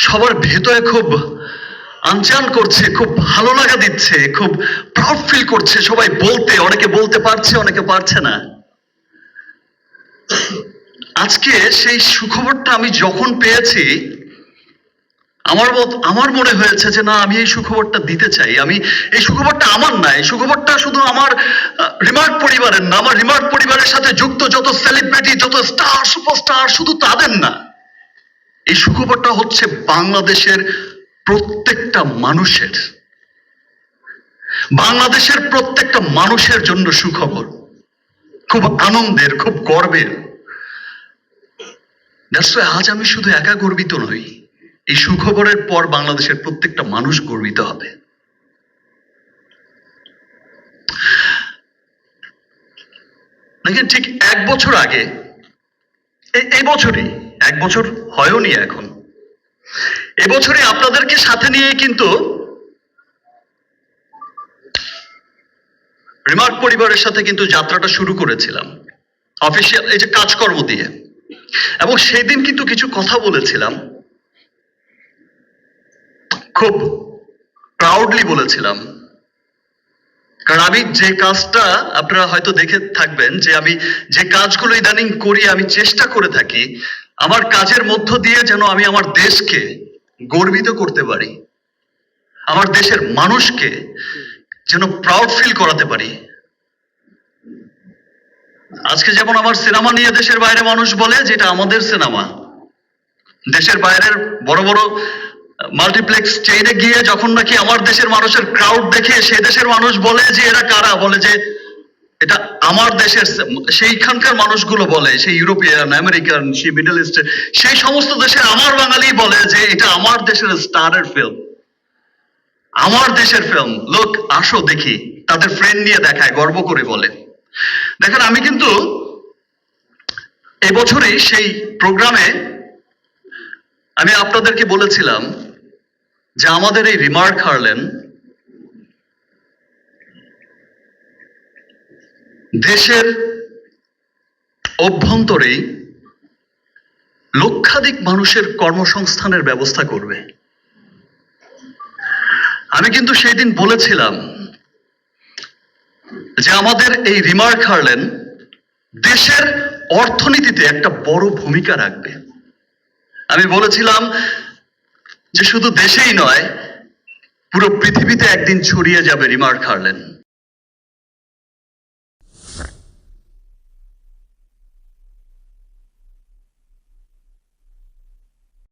সবার ভেতরে খুব আনচান করছে, খুব ভালো লাগা দিচ্ছে, খুব প্রাউড ফিল করছে সবাই বলতে। অনেকে বলতে পারছে, অনেকে পারছে না। আজকে সেই সুখবরটা আমি যখন পেয়েছি, আমার মনে হয়েছে যে না, আমি এই সুখবরটা দিতে চাই। আমি এই সুখবরটা আমার না, এই সুখবরটা শুধু আমার রিমার্ক পরিবারের না, আমার রিমার্ক পরিবারের সাথে যুক্ত যত সেলিব্রিটি, যত স্টার, সুপারস্টার, শুধু তাদের না। এই সুখবরটা হচ্ছে বাংলাদেশের প্রত্যেকটা মানুষের, বাংলাদেশের প্রত্যেকটা মানুষের জন্য সুখবর, খুব আনন্দের, খুব গর্বের। আজ আমি শুধু একা গর্বিত নই, এই সুখবরের পর বাংলাদেশের প্রত্যেকটা মানুষ গর্বিত হবে। দেখেন, ঠিক 1 বছর আগে, এই বছরই, 1 বছর হয়ওনি এখন, এবছরই আপনাদেরকে সাথে নিয়ে কিন্তু রিমার্ক পরিবারের সাথে কিন্তু যাত্রাটা শুরু করেছিলাম, অফিসিয়াল এই যে কাজকর্ম দিয়ে। এবং সেই দিন কিন্তু কিছু কথা বলেছিলাম, খুব প্রাউডলি বলেছিলাম। কারণ আমি যে কাজটা, আপনারা হয়তো দেখে থাকবেন যে আমি যে কাজগুলো ইদানিং করি, আমি চেষ্টা করে থাকি আমার কাজের মধ্য দিয়ে যেন আমি আমার দেশকে গর্বিত করতে পারি, আমার দেশের মানুষকে যেন প্রাউড ফিল করাতে পারি। আজকে যেমন আমার সিনেমা নিয়ে দেশের বাইরে মানুষ বলে যে এটা আমাদের সিনেমা, দেশের বাইরের বড় বড় মাল্টিপ্লেক্স চেইনে গিয়ে যখন নাকি আমার দেশের মানুষের ক্রাউড দেখে সেই দেশের মানুষ বলে যে এরা কারা, বলে যে এটা আমার দেশের, সেইখানকার মানুষগুলো বলে, সেই ইউরোপিয়ান, আমেরিকান, সেই মিডল ইস্টের, সেই সমস্ত দেশের আমার বাঙালি বলে যে এটা আমার দেশের স্টারের ফিল্ম, আমার দেশের ফিল্ম, লোক আসো দেখি। তাদের ফ্রেন্ড নিয়ে দেখায়, গর্ব করে বলে। দেখেন, আমি কিন্তু এবছরই সেই প্রোগ্রামে আমি আপনাদেরকে বলেছিলাম যে আমাদের এই রিমার্ক হারলেন দেশের অভ্যন্তরেই লক্ষাধিক মানুষের কর্মসংস্থানের ব্যবস্থা করবে। আমি কিন্তু সেই দিন বলেছিলাম যে আমাদের এই রিমার্ক হারলেন দেশের অর্থনীতিতে একটা বড় ভূমিকা রাখবে। আমি বলেছিলাম যে শুধু দেশেই নয়, পুরো পৃথিবীতে একদিন ছড়িয়ে যাবে রিমার্ক হারলেন।